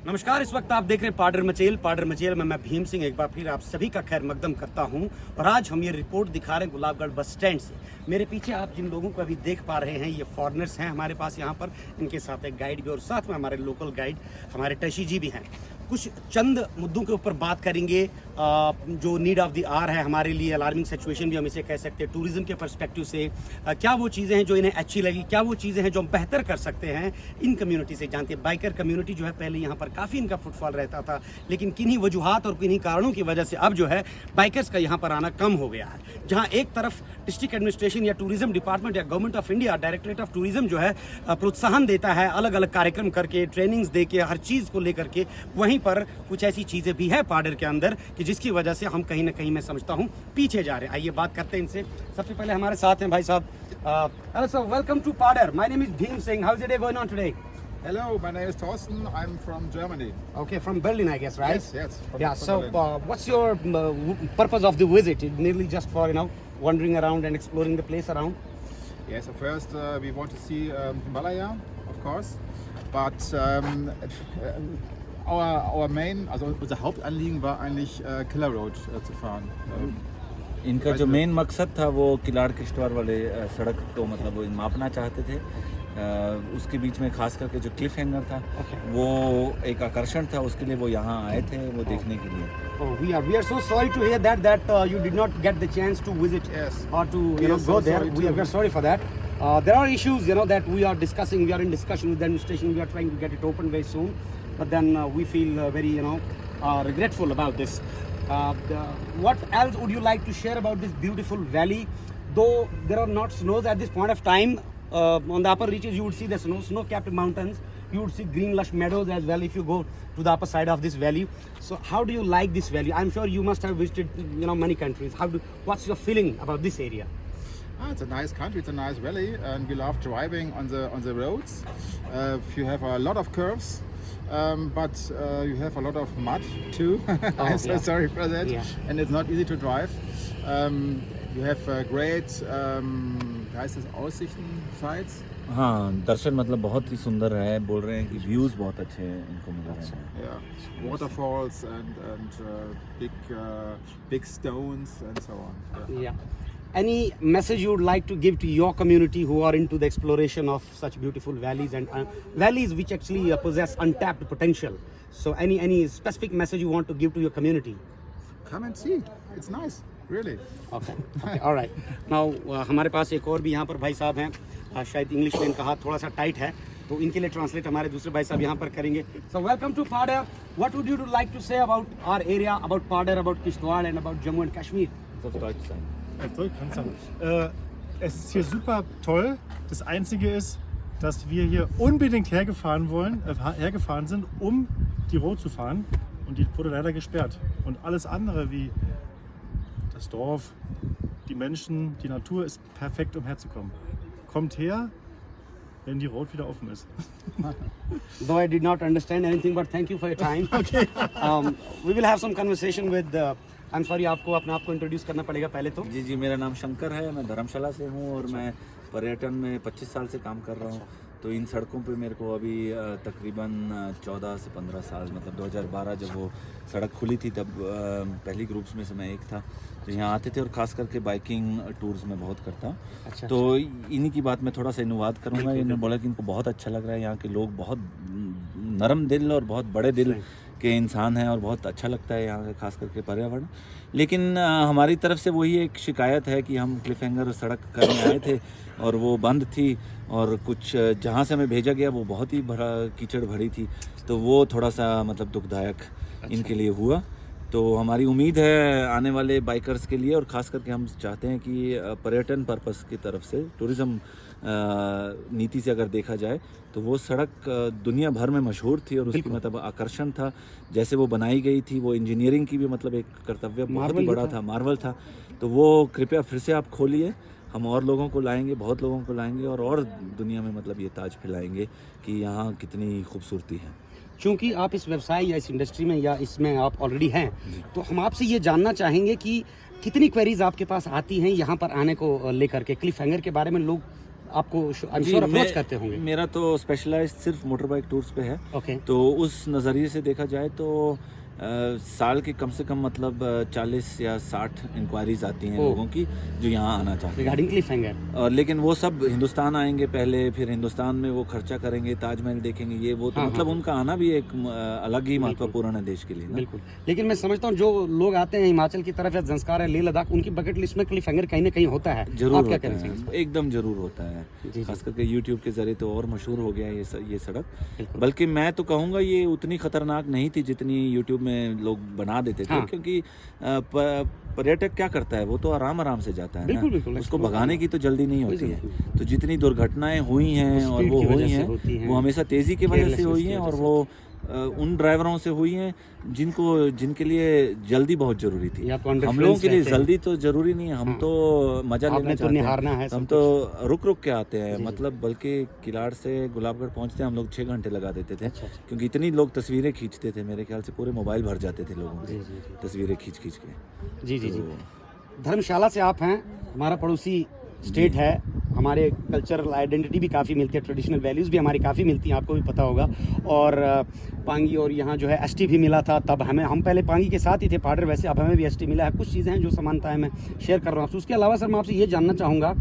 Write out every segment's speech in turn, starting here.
नमस्कार, इस वक्त आप देख रहे हैं पाडर मचेल में मैं भीम सिंह एक बार फिर आप सभी का खैर मकदम करता हूं। और आज हम ये रिपोर्ट दिखा रहे हैं गुलाबगढ़ बस स्टैंड से। मेरे पीछे आप जिन लोगों को अभी देख पा रहे हैं ये फॉरेनर्स हैं हमारे पास यहाँ पर। इनके साथ एक गाइड भी और साथ में हमारे लोकल गाइड हमारे टशी जी भी हैं। कुछ चंद मुद्दों के ऊपर बात करेंगे जो नीड ऑफ द आवर है हमारे लिए, अलार्मिंग सिचुएशन भी हम इसे कह सकते हैं। टूरिज्म के पर्सपेक्टिव से क्या वो चीज़ें हैं जो इन्हें अच्छी लगी, क्या वो चीज़ें हैं जो हम बेहतर कर सकते हैं इन कम्युनिटी से। जानते हैं बाइकर कम्युनिटी जो है पहले यहाँ पर काफ़ी इनका फुटफॉल रहता था, लेकिन किन्हीं वजूहात और किन्हीं कारणों की वजह से अब जो है बाइकर्स का यहाँ पर आना कम हो गया है। जहाँ एक तरफ डिस्ट्रिक्ट एडमिनिस्ट्रेशन या टूरिज्म डिपार्टमेंट या government of India directorate of tourism जो है प्रोत्साहन देता है अलग अलग कार्यक्रम करके, ट्रेनिंग्स दे के, हर चीज़ को लेकर के, वहीं पर कुछ ऐसी चीज़ें भी है पाडर के अंदर कि जिसकी वजह से हम कहीं ना कहीं मैं समझता हूँ पीछे जा रहे हैं। आइए बात करते हैं इनसे। सबसे पहले हमारे साथ हैं भाई साहब। Hello sir, welcome to Paddar. My name is Bhim Singh. How is your day going on today? Hello, my name is Thorsten. I'm from Germany. Okay, from Berlin, I guess, right? Yes. Yeah. From So, Berlin. what's your purpose of the visit? It's merely just for wandering around and exploring the place around. Yes, so first we want to see Himalaya, of course, but our main, also unser Hauptanliegen war eigentlich Killer Road zu fahren. इनका जो main मकसद था वो किलाड़ किश्तवाड़ वाले सड़क को मतलब वो मापना चाहते थे। उसके बीच में खास करके जो क्लिफ हैंगर था वो एक आकर्षण था, उसके लिए वो यहाँ आए थे वो देखने के लिए। Oh, we are so sorry to hear that you did not get the chance to visit or to go there. We are sorry for that. There are issues that we are discussing. We are in discussion with the administration. We are trying to get it open very soon, but then we feel very regretful about this. What else would you like to share about this beautiful valley? Though there are not snows at this point of time, on the upper reaches you would see the snow-capped mountains. You would see green lush meadows as well if you go to the upper side of this valley. So how do you like this valley? I'm sure you must have visited many countries. What's your feeling about this area? It's a nice country, it's a nice valley, and we love driving on the roads. You have a lot of curves. But you have a lot of mud too. I'm so sorry for that. And it's not easy to drive. You have great heißt das Aussichten sites. हाँ, दर्शन मतलब बहुत ही सुंदर है। बोल रहे हैं कि views बहुत अच्छे हैं इनको मिल रहे हैं। Yeah, waterfalls and big stones and so on. Yeah. Any message you would like to give to your community who are into the exploration of such beautiful valleys and valleys which actually possess untapped potential? So any specific message you want to give to your community? Come and see. It's nice, really. Okay. All right. Now हमारे पास एक और भी यहाँ पर भाई साहब हैं। शायद इंग्लिश में इनका हाथ थोड़ा सा टाइट है, तो इनके लिए ट्रांसलेट हमारे दूसरे भाई साहब यहाँ पर करेंगे। So welcome to Paddar. What would you like to say about our area, about Paddar, about Kishtwar and about Jammu and Kashmir? auf Deutsch sein. Es ist hier super toll. Das Einzige ist, dass wir hier unbedingt hergefahren sind, um die Road zu fahren. Und die wurde leider gesperrt. Und alles andere wie das Dorf, die Menschen, die Natur ist perfekt, um herzukommen. Kommt her, wenn die Road wieder offen ist. Though I did not understand anything, but thank you for your time. Okay. We will have some conversation with. I'm sorry, आपको अपने आप को introduce करना पड़ेगा पहले तो। जी, मेरा नाम शंकर है, मैं धर्मशाला से हूँ और मैं पर्यटन में 25 साल से काम कर रहा हूँ। तो इन सड़कों पे मेरे को अभी तकरीबन 14 से 15 साल, मतलब 2012 जब वो सड़क खुली थी तब पहली ग्रुप्स में से मैं एक था। तो यहाँ आते थे और ख़ास करके बाइकिंग टूर्स में बहुत करता हूँ। तो इन्हीं की बात मैं थोड़ा सा अनुवाद करूँगा। इन्होंने बोला कि इनको बहुत अच्छा लग रहा है, यहाँ के लोग बहुत नरम दिल और बहुत बड़े दिल के इंसान हैं और बहुत अच्छा लगता है यहाँ का खास करके पर्यावरण। लेकिन हमारी तरफ से वही एक शिकायत है कि हम क्लिफ हैंगर सड़क करने आए थे और वो बंद थी और कुछ जहाँ से हमें भेजा गया वो बहुत ही कीचड़ भरी थी, तो वो थोड़ा सा मतलब दुखदायक इनके लिए हुआ। तो हमारी उम्मीद है आने वाले बाइकर्स के लिए, और ख़ास करके हम चाहते हैं कि पर्यटन पर्पस की तरफ से, टूरिज़्म नीति से अगर देखा जाए तो वो सड़क दुनिया भर में मशहूर थी और उसकी मतलब आकर्षण था। जैसे वो बनाई गई थी, वो इंजीनियरिंग की भी मतलब एक कर्तव्य बहुत ही बड़ा था, मार्वल था। तो वो कृपया फिर से आप खोलिए, हम और लोगों को लाएंगे, बहुत लोगों को लाएंगे और दुनिया में मतलब ये ताज फैलाएंगे कि यहाँ कितनी खूबसूरती है। क्योंकि आप इस व्यवसाय या इस इंडस्ट्री में या इसमें आप ऑलरेडी हैं, तो हम आपसे ये जानना चाहेंगे कि कितनी क्वेरीज आपके पास आती हैं यहाँ पर आने को लेकर के। क्लिफ हैंगर के बारे में लोग आपको आई एम जी, श्योर अप्रोच मैं- करते होंगे। मेरा तो स्पेशलाइज सिर्फ मोटर बाइक टूर्स पे है। ओके, तो उस नज़रिए से देखा जाए तो साल के कम से कम मतलब 40 या 60 इंक्वायरीज आती हैं ओह। लोगों की जो यहाँ आना चाहते हैं। रिगार्डिंग क्लिफहैंगर। और लेकिन वो सब हिंदुस्तान आएंगे पहले, फिर हिंदुस्तान में वो खर्चा करेंगे, ताजमहल देखेंगे, ये वो तो हाँ, मतलब हाँ। उनका आना भी एक अलग ही बिल्कुल। महत्वपूर्ण है देश के लिए ना। बिल्कुल, लेकिन मैं समझता हूँ जो लोग आते हैं हिमाचल की तरफ या जंस्कार है, लेह लद्दाख, उनकी बकेट लिस्ट में क्लिफहैंगर कहीं ना कहीं होता है। जरूर आप क्या होता कहना चाहेंगे? है, एकदम जरूर होता है। जी, खास करके यूट्यूब के जरिए तो और मशहूर हो गया है ये सड़क। बिल्कुल। बल्कि मैं तो कहूँगा ये उतनी खतरनाक नहीं थी जितनी यूट्यूब में लोग बना देते थे। हाँ। क्योंकि पर्यटक क्या करता है, वो तो आराम आराम से जाता है बिल्कुल, ना। बिल्कुल, उसको explore भगाने की तो जल्दी नहीं कोई होती है। जरूरत नहीं। तो जितनी दुर्घटनाएं हुई हैं और speed वो की हुई वजह से हैं, होती हैं, वो हमेशा तेजी की वजह से carelessness हुई की हैं, वजह और से। वो उन ड्राइवरों से हुई हैं जिनके लिए जल्दी बहुत जरूरी थी। या तो under हम लोगों influence के लिए रहते हैं। जल्दी तो जरूरी नहीं है, हम हाँ। तो मजा आपने लेना तो चाहते निहारना है हैं। सब हम तो रुक रुक के आते हैं, जी, जी। मतलब बल्कि किलाड़ से गुलाबगढ़ पहुंचते हम लोग 6 घंटे लगा देते थे। अच्छा, अच्छा। क्योंकि इतनी लोग तस्वीरें खींचते थे, मेरे ख्याल से पूरे मोबाइल भर जाते थे लोगों जी, के जी, जी। तस्वीरें खींच खींच के। जी, जी, जी। तो धर्मशाला से आप हैं, हमारा पड़ोसी स्टेट है, हमारे कल्चरल आइडेंटिटी भी काफ़ी मिलती है, ट्रेडिशनल वैल्यूज़ भी हमारी काफ़ी मिलती हैं, आपको भी पता होगा। और पांगी और यहाँ जो है एसटी भी मिला था, तब हम पहले पांगी के साथ ही थे पाडर, वैसे अब हमें भी एसटी मिला है। कुछ चीज़ें हैं जो समानताएं मैं शेयर कर रहा हूँ आपसे। उसके अलावा सर मैं आपसे ये जानना चाहूँगा,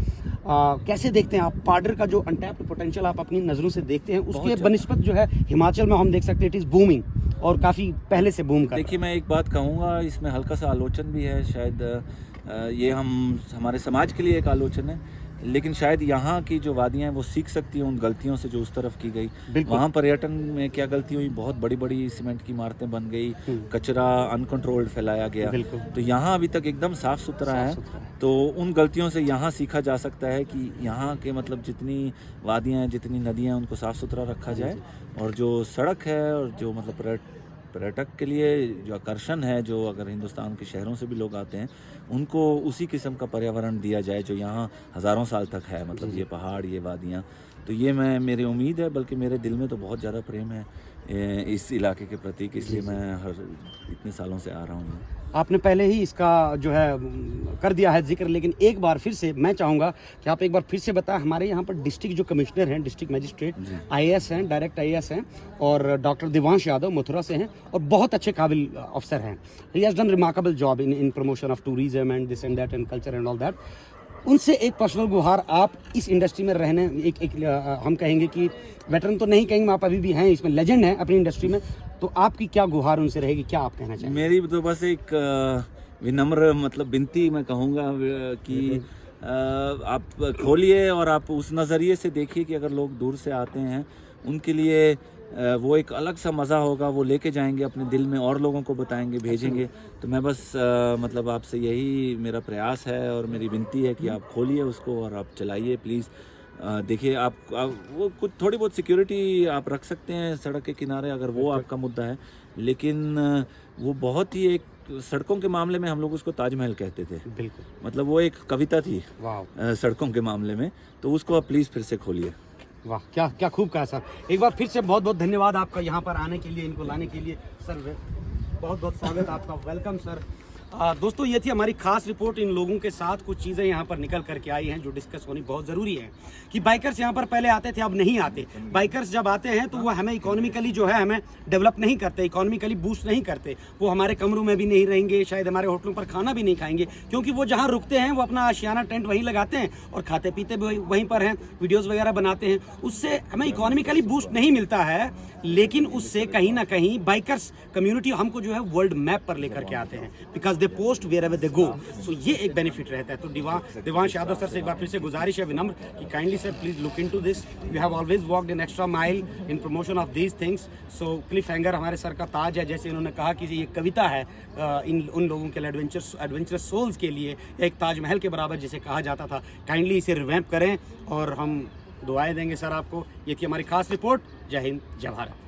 कैसे देखते हैं आप पाडर का जो अनटैप्ड पोटेंशियल आप अपनी नज़रों से देखते हैं, उसके बनिस्बत जो है हिमाचल में हम देख सकते हैं इट इज़ बूमिंग और काफ़ी पहले से बूम कर रहा है। देखिए, मैं एक बात कहूँगा, इसमें हल्का सा आलोचन भी है शायद। ये हमारे समाज के लिए एक आलोचन है, लेकिन शायद यहाँ की जो वादियाँ हैं वो सीख सकती हैं उन गलतियों से जो उस तरफ की गई। बिल्कुल। वहाँ पर्यटन में क्या गलती हुई, बहुत बड़ी बड़ी सीमेंट की इमारतें बन गई, कचरा अनकंट्रोल्ड फैलाया गया। बिल्कुल। तो यहाँ अभी तक एकदम साफ सुथरा है। साफ-सुथरा है। तो उन गलतियों से यहाँ सीखा जा सकता है कि यहाँ के मतलब जितनी वादियाँ हैं, जितनी नदियाँ हैं, उनको साफ सुथरा रखा जाए। और जो सड़क है और जो मतलब पर्यटक के लिए जो आकर्षण है, जो अगर हिंदुस्तान के शहरों से भी लोग आते हैं, उनको उसी किस्म का पर्यावरण दिया जाए जो यहाँ हज़ारों साल तक है। मतलब ये पहाड़, ये वादियाँ, तो ये मेरी उम्मीद है, बल्कि मेरे दिल में तो बहुत ज़्यादा प्रेम है इस इलाके के प्रति, इसलिए मैं इतने सालों से आ रहा हूँ। आपने पहले ही इसका जो है कर दिया है जिक्र, लेकिन एक बार फिर से मैं चाहूँगा कि आप एक बार फिर से बताएं। हमारे यहाँ पर डिस्ट्रिक्ट जो कमिश्नर हैं, डिस्ट्रिक्ट मजिस्ट्रेट आईएएस हैं, डायरेक्ट आईएएस हैं, और डॉक्टर दिवांश यादव मथुरा से हैं और बहुत अच्छे काबिल अफसर हैं। He has done remarkable job in promotion of tourism and this and that and culture and all that. उनसे एक पर्सनल गुहार, आप इस इंडस्ट्री में रहने हम कहेंगे कि वेटरन तो नहीं कहेंगे, आप अभी भी हैं इसमें, लेजेंड हैं अपनी इंडस्ट्री में, तो आपकी क्या गुहार उनसे रहेगी, क्या आप कहना चाहेंगे? मेरी तो बस एक विनम्र मतलब विनती मैं कहूँगा कि आप खोलिए और आप उस नज़रिए से देखिए कि अगर लोग दूर से आते हैं उनके लिए वो एक अलग सा मज़ा होगा, वो लेके जाएंगे अपने दिल में और लोगों को बताएंगे, भेजेंगे। तो मैं बस मतलब आपसे यही मेरा प्रयास है और मेरी विनती है कि आप खोलिए उसको और आप चलाइए प्लीज़। देखिए, आप वो कुछ थोड़ी बहुत सिक्योरिटी आप रख सकते हैं सड़क के किनारे, अगर वो आपका मुद्दा है, लेकिन वो बहुत ही एक सड़कों के मामले में हम लोग उसको ताजमहल कहते थे। बिल्कुल, मतलब वो एक कविता थी वाह, सड़कों के मामले में। तो उसको आप प्लीज़ फिर से खोलिए। वाह, क्या क्या खूब कहा सर। एक बार फिर से बहुत बहुत धन्यवाद आपका यहाँ पर आने के लिए, इनको लाने के लिए सर, बहुत बहुत स्वागत आपका, वेलकम सर। दोस्तों, ये थी हमारी खास रिपोर्ट। इन लोगों के साथ कुछ चीज़ें यहाँ पर निकल करके आई हैं जो डिस्कस होनी बहुत ज़रूरी है कि बाइकर्स यहाँ पर पहले आते थे, अब नहीं आते। बाइकर्स जब आते हैं तो वो हमें इकोनॉमिकली जो है हमें डेवलप नहीं करते, इकोनॉमिकली बूस्ट नहीं करते। वो हमारे कमरों में भी नहीं रहेंगे, शायद हमारे होटलों पर खाना भी नहीं खाएंगे, क्योंकि वो जहाँ रुकते हैं वो अपना आशियाना टेंट वहीं लगाते हैं और खाते पीते भी वहीं पर हैं, वीडियोज़ वगैरह बनाते हैं। उससे हमें इकोनॉमिकली बूस्ट नहीं मिलता है, लेकिन उससे कहीं ना कहीं बाइकर्स कम्युनिटी हमको जो है वर्ल्ड मैप पर लेकर के आते हैं, because they post wherever they go. So ये एक बेनिफिट रहता है। तो दिवांश यादव सर से एक बार फिर से गुजारिश है विनम्र कि kindly sir please look into this, you have always walked in extra mile in promotion of these things. So cliffhanger हमारे सर का ताज है, जैसे इन्होंने कहा कि ये कविता है उन लोगों के लिए, एडवेंचरस सोल्स के लिए एक ताजमहल के बराबर जिसे कहा जाता था। काइंडली इसे रिवैम्प करें और हम दुआएं देंगे सर आपको। ये थी हमारी खास रिपोर्ट। जय हिंद, जय भारत।